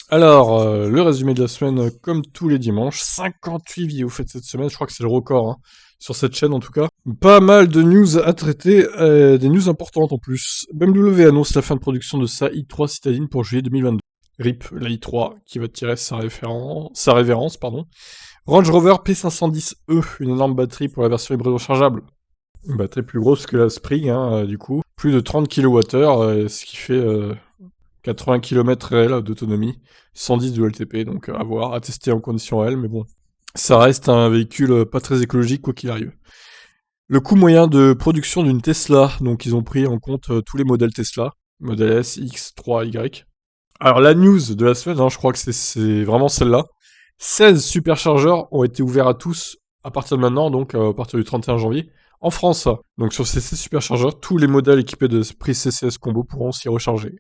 Alors, le résumé de la semaine, comme tous les dimanches, 58 vidéos faites cette semaine, je crois que c'est le record, hein, sur cette chaîne en tout cas. Pas mal de news à traiter, des news importantes en plus. BMW annonce la fin de production de sa i3 citadine pour juillet 2022. RIP, la i3 qui va tirer sa révérence, pardon. Range Rover P510e, une énorme batterie pour la version hybride rechargeable. Une batterie plus grosse que la Spring, hein, du coup. Plus de 30 kWh, ce qui fait 80 km réels d'autonomie, 110 de LTP, donc à voir, à tester en conditions réelles, mais bon. Ça reste un véhicule pas très écologique quoi qu'il arrive. Le coût moyen de production d'une Tesla, donc ils ont pris en compte tous les modèles Tesla, modèle S, X, 3, Y. Alors la news de la semaine, hein, je crois que c'est vraiment celle-là. 16 superchargeurs ont été ouverts à tous à partir de maintenant, donc à partir du 31 janvier, en France. Donc sur ces 16 superchargeurs, tous les modèles équipés de prise CCS combo pourront s'y recharger.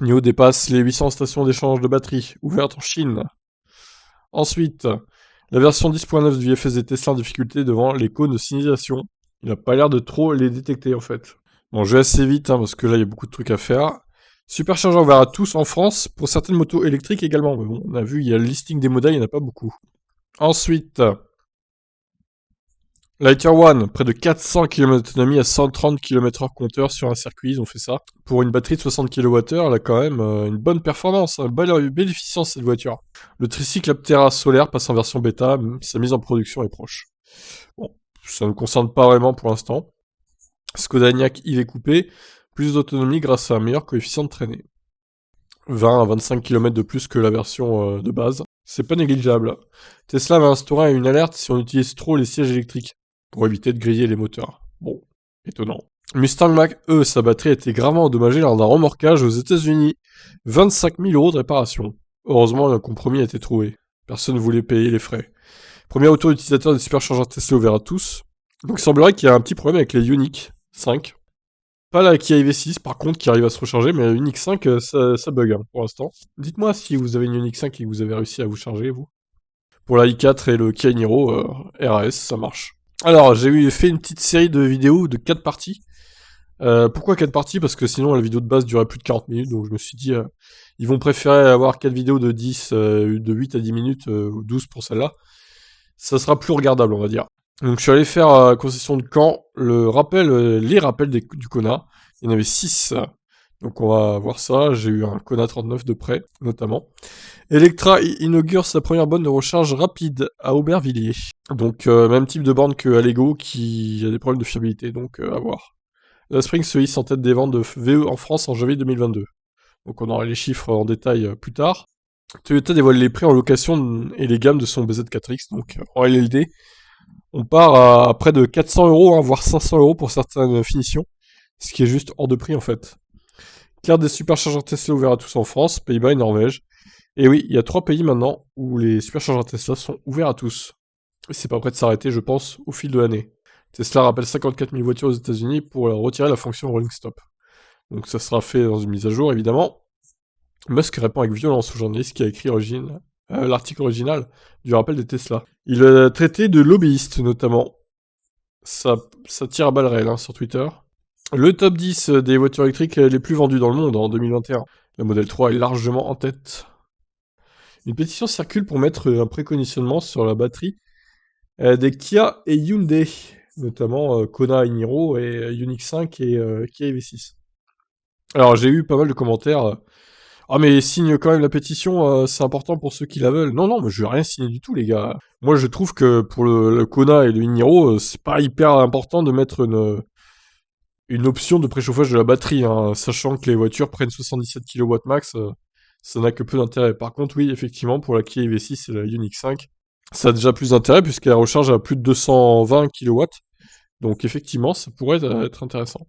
NIO dépasse les 800 stations d'échange de batteries, ouvertes en Chine. Ensuite, la version 10.9 du FSD Tesla en difficulté devant les cônes de signalisation. Il n'a pas l'air de trop les détecter en fait. Bon, je vais assez vite hein, parce que là il y a beaucoup de trucs à faire. Superchargeur ouvert à tous en France, pour certaines motos électriques également. Mais bon, on a vu, il y a le listing des modèles, il n'y en a pas beaucoup. Ensuite, Lightyear One, près de 400 km d'autonomie à 130 km/h compteur sur un circuit, ils ont fait ça. Pour une batterie de 60 kWh, elle a quand même une bonne performance, une belle efficience cette voiture. Le tricycle Aptera solaire passe en version bêta, sa mise en production est proche. Bon, ça ne me concerne pas vraiment pour l'instant. Skoda Enyaq IV coupé, plus d'autonomie grâce à un meilleur coefficient de traînée. 20 à 25 km de plus que la version de base. C'est pas négligeable. Tesla va instaurer une alerte si on utilise trop les sièges électriques, pour éviter de griller les moteurs. Bon, étonnant. Mustang Mach-E, sa batterie a été gravement endommagée lors d'un remorquage aux États-Unis. 25 000 euros de réparation. Heureusement, un compromis a été trouvé. Personne ne voulait payer les frais. Premier auto utilisateur des superchargeurs Tesla ouvert à tous. Donc il semblerait qu'il y a un petit problème avec les Ioniq 5. Pas la Kia EV6 par contre qui arrive à se recharger, mais la Ioniq 5 ça bug hein, pour l'instant. Dites-moi si vous avez une Ioniq 5 et que vous avez réussi à vous charger vous. Pour la i4 et le Kia Niro RAS ça marche. Alors j'ai fait une petite série de vidéos de 4 parties. Pourquoi 4 parties? Parce que sinon la vidéo de base durait plus de 40 minutes, donc je me suis dit ils vont préférer avoir 4 vidéos de 10, de 8 à 10 minutes, ou 12 pour celle-là. Ça sera plus regardable on va dire. Donc je suis allé faire à concession de Caen les rappels du Kona. Il y en avait 6. Donc on va voir ça. J'ai eu un Kona 39 de près, notamment. Electra inaugure sa première borne de recharge rapide à Aubervilliers. Donc même type de borne que Allego qui a des problèmes de fiabilité, donc à voir. La Spring se hisse en tête des ventes de VE en France en janvier 2022. Donc on aura les chiffres en détail plus tard. Toyota dévoile les prix en location et les gammes de son BZ4X, donc en LLD. On part à près de 400 euros, hein, voire 500 euros pour certaines finitions, ce qui est juste hors de prix en fait. Claire des superchargeurs Tesla ouverts à tous en France, Pays-Bas et Norvège. Et oui, il y a 3 pays maintenant où les superchargeurs Tesla sont ouverts à tous. Et c'est pas prêt de s'arrêter, je pense, au fil de l'année. Tesla rappelle 54 000 voitures aux États-Unis pour retirer la fonction Rolling Stop. Donc ça sera fait dans une mise à jour, évidemment. Musk répond avec violence au journaliste qui a écrit l'article original du rappel des Tesla. Il a traité de lobbyiste, notamment. Ça tire à balles réelles hein, sur Twitter. Le top 10 des voitures électriques les plus vendues dans le monde en 2021. La Model 3 est largement en tête. Une pétition circule pour mettre un préconditionnement sur la batterie des Kia et Hyundai, notamment Kona et Niro et Ioniq 5 et Kia EV6. Alors j'ai eu pas mal de commentaires. Ah mais signe quand même la pétition, c'est important pour ceux qui la veulent. Non, non, mais je vais rien signer du tout les gars. Moi je trouve que pour le Kona et le Niro, c'est pas hyper important de mettre une option de préchauffage de la batterie, hein, sachant que les voitures prennent 77 kW max, ça n'a que peu d'intérêt. Par contre, oui, effectivement, pour la Kia EV6 et la Ioniq 5, ça a déjà plus d'intérêt puisqu'elle recharge à plus de 220 kW. Donc effectivement, ça pourrait être intéressant.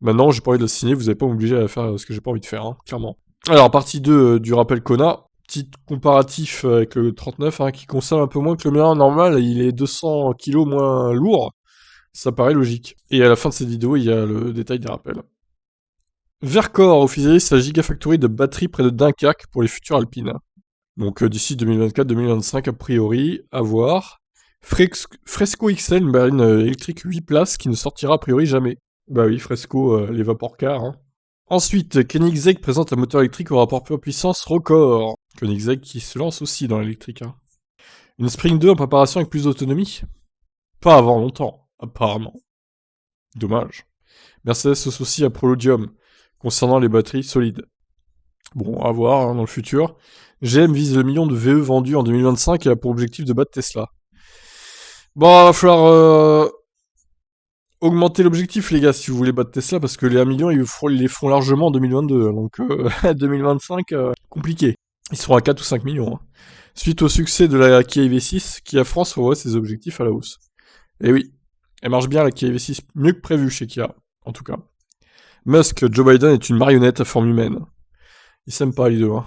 Maintenant, j'ai pas envie de la signer, vous n'avez pas m'obliger à faire ce que j'ai pas envie de faire, hein, clairement. Alors, partie 2 du rappel Kona, petit comparatif avec le 39, hein, qui consomme un peu moins que le mien normal, il est 200 kg moins lourd. Ça paraît logique. Et à la fin de cette vidéo, il y a le détail des rappels. Vercor officialise sa gigafactory de batteries près de Dunkerque pour les futures Alpines. Donc d'ici 2024-2025 a priori, à voir. Fresco XL, une berline électrique 8 places qui ne sortira a priori jamais. Bah oui, Fresco, les vapor cars. Hein. Ensuite, Koenigsegg présente un moteur électrique au rapport poids-puissance record. Koenigsegg qui se lance aussi dans l'électrique. Hein. Une Spring 2 en préparation avec plus d'autonomie? Pas avant longtemps, apparemment. Dommage. Mercedes s'associe à Prologium, concernant les batteries solides. Bon, à voir hein, dans le futur. GM vise le million de VE vendus en 2025 et a pour objectif de battre Tesla. Bon, va falloir augmenter l'objectif, les gars, si vous voulez battre Tesla, parce que les 1 million, ils les font largement en 2022. Donc, 2025, compliqué. Ils seront à 4 ou 5 millions. Hein. Suite au succès de la Kia EV6, Kia France revoit ses objectifs à la hausse. Et oui, elle marche bien la Kia EV6, mieux que prévu chez Kia, en tout cas. Musk, Joe Biden est une marionnette à forme humaine. Ils s'aiment pas les deux. Hein.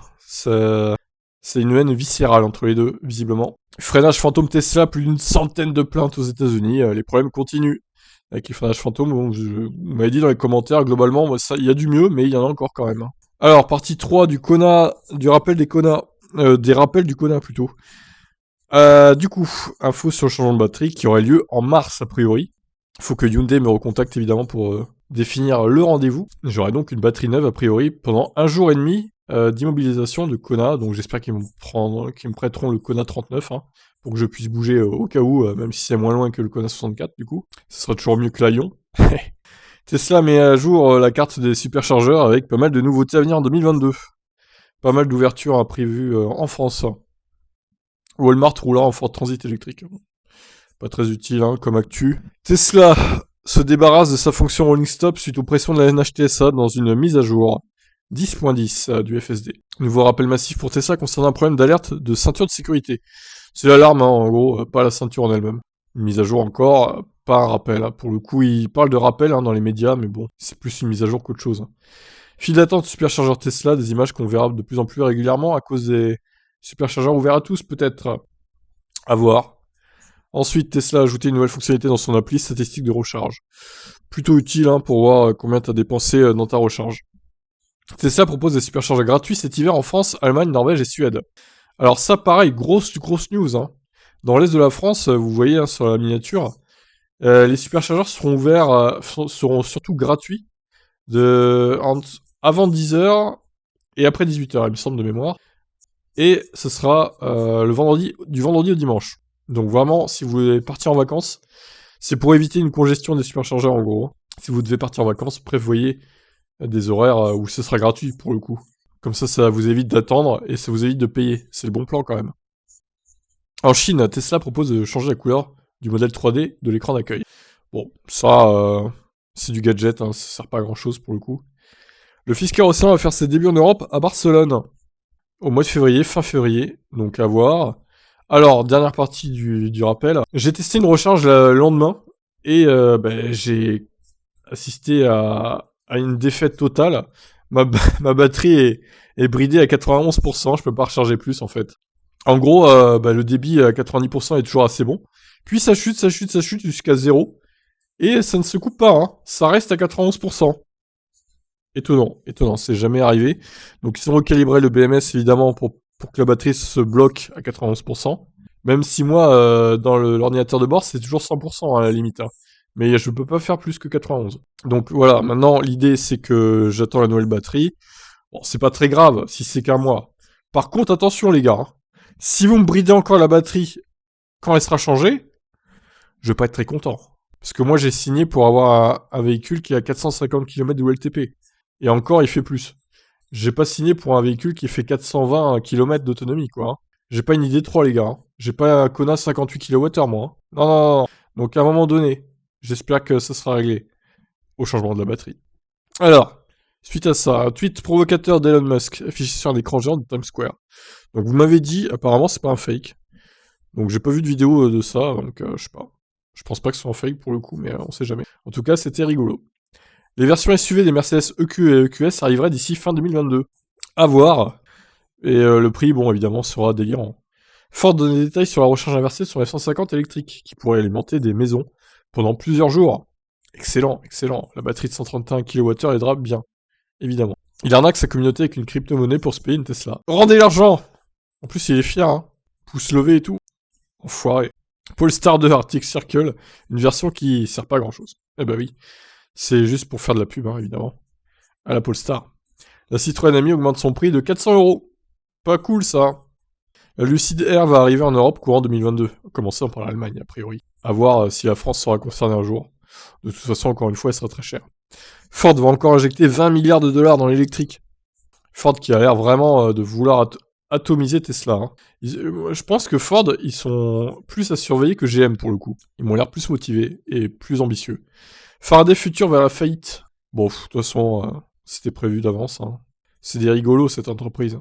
C'est une haine viscérale entre les deux, visiblement. Freinage fantôme Tesla, plus d'une centaine de plaintes aux États-Unis. Les problèmes continuent. Avec les freinages fantômes, bon, vous m'avez dit dans les commentaires, globalement, moi, ça, il y a du mieux, mais il y en a encore quand même. Hein. Alors, partie 3 du Kona, du rappel des Kona, des rappels du Kona plutôt. Du coup, info sur le changement de batterie qui aurait lieu en mars a priori. Faut que Hyundai me recontacte évidemment pour définir le rendez-vous. J'aurai donc une batterie neuve a priori pendant 1 jour et demi d'immobilisation de Kona. Donc j'espère qu'ils me prêteront le Kona 39 hein, pour que je puisse bouger au cas où, même si c'est moins loin que le Kona 64 du coup. Ce sera toujours mieux que la Lyon. Tesla met à jour la carte des superchargeurs avec pas mal de nouveautés à venir en 2022. Pas mal d'ouvertures prévues en France. Walmart roulant en Ford Transit électrique. Pas très utile hein, comme actu. Tesla se débarrasse de sa fonction rolling stop suite aux pressions de la NHTSA dans une mise à jour 10.10 du FSD. Nouveau rappel massif pour Tesla concernant un problème d'alerte de ceinture de sécurité. C'est l'alarme hein, en gros, pas la ceinture en elle-même. Une mise à jour encore, pas un rappel. Hein. Pour le coup, il parle de rappel hein, dans les médias, mais bon, c'est plus une mise à jour qu'autre chose. Hein. File d'attente superchargeur Tesla, des images qu'on verra de plus en plus régulièrement à cause des superchargeurs ouverts à tous peut-être. À voir. Ensuite, Tesla a ajouté une nouvelle fonctionnalité dans son appli, statistique de recharge. Plutôt utile hein, pour voir combien tu as dépensé dans ta recharge. Tesla propose des superchargeurs gratuits cet hiver en France, Allemagne, Norvège et Suède. Alors ça, pareil, grosse news. Hein. Dans l'est de la France, vous voyez hein, sur la miniature, les superchargeurs seront surtout gratuits avant 10h et après 18h, il me semble de mémoire. Et ce sera du vendredi au dimanche. Donc vraiment, si vous voulez partir en vacances, c'est pour éviter une congestion des superchargeurs en gros. Si vous devez partir en vacances, prévoyez des horaires où ce sera gratuit pour le coup. Comme ça vous évite d'attendre et ça vous évite de payer. C'est le bon plan quand même. En Chine, Tesla propose de changer la couleur du modèle 3D de l'écran d'accueil. Bon, ça, c'est du gadget, hein, ça sert pas à grand chose pour le coup. Le Fisker Océan va faire ses débuts en Europe à Barcelone. Au mois de février, fin février, donc à voir. Alors, dernière partie du rappel. J'ai testé une recharge le lendemain et j'ai assisté à une défaite totale. Ma batterie est bridée à 91%, je peux pas recharger plus en fait. En gros, le débit à 90% est toujours assez bon. Puis ça chute jusqu'à 0. Et ça ne se coupe pas, hein. Ça reste à 91%. Étonnant, c'est jamais arrivé. Donc ils ont recalibré le BMS évidemment pour que la batterie se bloque à 91%. Même si moi, dans l'ordinateur de bord, c'est toujours 100% à la limite. Hein. Mais je peux pas faire plus que 91. Donc voilà, maintenant l'idée c'est que j'attends la nouvelle batterie. Bon, c'est pas très grave si c'est qu'un mois. Par contre, attention les gars, hein. Si vous me bridez encore la batterie quand elle sera changée, je vais pas être très content. Parce que moi j'ai signé pour avoir un véhicule qui a 450 km de WLTP. Et encore, il fait plus. J'ai pas signé pour un véhicule qui fait 420 km d'autonomie, quoi. Hein. J'ai pas une idée 3, les gars. Hein. J'ai pas un Kona 58 kWh, moi. Hein. Non. Donc, à un moment donné, j'espère que ça sera réglé. Au changement de la batterie. Alors, suite à ça, un tweet provocateur d'Elon Musk affiché sur un écran géant de Times Square. Donc, vous m'avez dit, apparemment, c'est pas un fake. Donc, j'ai pas vu de vidéo de ça, donc je sais pas. Je pense pas que ce soit un fake pour le coup, mais on sait jamais. En tout cas, c'était rigolo. Les versions SUV des Mercedes EQ et EQS arriveraient d'ici fin 2022. À voir. Et le prix, bon, évidemment, sera délirant. Ford donne des détails sur la recharge inversée sur F-150 électrique, qui pourrait alimenter des maisons pendant plusieurs jours. Excellent. La batterie de 131 kWh aidera bien, évidemment. Il arnaque sa communauté avec une crypto-monnaie pour se payer une Tesla. Rendez l'argent! En plus, il est fier, hein. Pouce levé et tout. Enfoiré. Polestar 2 Arctic Circle, une version qui sert pas à grand chose. Eh bah oui. C'est juste pour faire de la pub, hein, évidemment. à la Polestar. La Citroën Ami augmente son prix de 400 euros. Pas cool ça. La Lucid Air va arriver en Europe courant 2022. Commencer par l'Allemagne a priori. À voir si la France sera concernée un jour. De toute façon, encore une fois, elle sera très chère. Ford va encore injecter 20 milliards de dollars dans l'électrique. Ford qui a l'air vraiment de vouloir atomiser Tesla. Hein. Je pense que Ford, ils sont plus à surveiller que GM pour le coup. Ils m'ont l'air plus motivés et plus ambitieux. Faraday Future vers la faillite. Bon, de toute façon, c'était prévu d'avance. Hein. C'est des rigolos cette entreprise.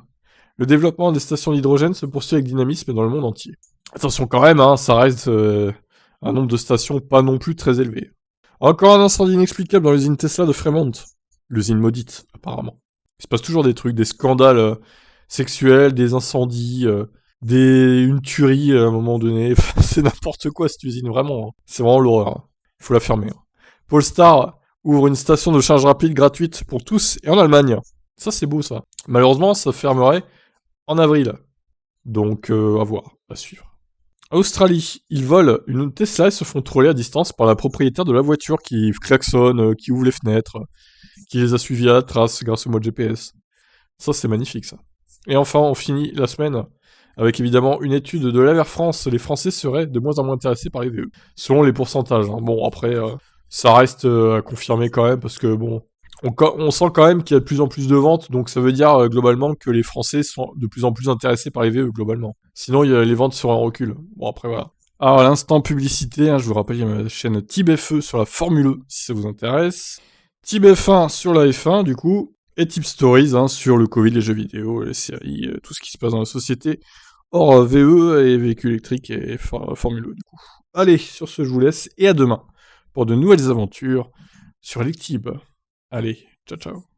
Le développement des stations d'hydrogène se poursuit avec dynamisme dans le monde entier. Attention quand même, hein, ça reste un nombre de stations pas non plus très élevé. Encore un incendie inexplicable dans l'usine Tesla de Fremont. L'usine maudite, apparemment. Il se passe toujours des trucs, des scandales sexuels, des incendies, une tuerie à un moment donné. C'est n'importe quoi cette usine, vraiment. Hein. C'est vraiment l'horreur. Hein. Il faut la fermer. Hein. Polestar ouvre une station de charge rapide gratuite pour tous et en Allemagne. Ça c'est beau ça. Malheureusement, ça fermerait en avril. Donc à voir, à suivre. Australie, ils volent une Tesla et se font troller à distance par la propriétaire de la voiture qui klaxonne, qui ouvre les fenêtres, qui les a suivis à la trace grâce au mode GPS. Ça, c'est magnifique, ça. Et enfin, on finit la semaine avec évidemment une étude de l'Aver France. Les Français seraient de moins en moins intéressés par les VE, selon les pourcentages. Hein. Bon, après, ça reste à confirmer quand même, parce que bon, on sent quand même qu'il y a de plus en plus de ventes, donc ça veut dire globalement que les Français sont de plus en plus intéressés par les VE, globalement. Sinon, les ventes seraient en recul. Bon, après, voilà. Alors, à l'instant publicité, hein, je vous rappelle, il y a ma chaîne TibF1 sur la Formule E, si ça vous intéresse. TibF1 sur la F1, du coup, et Tip Stories hein, sur le Covid, les jeux vidéo, les séries, tout ce qui se passe dans la société, hors VE et véhicules électriques et Formule E, du coup. Allez, sur ce, je vous laisse, et à demain, pour de nouvelles aventures sur Electib. Allez, ciao ciao.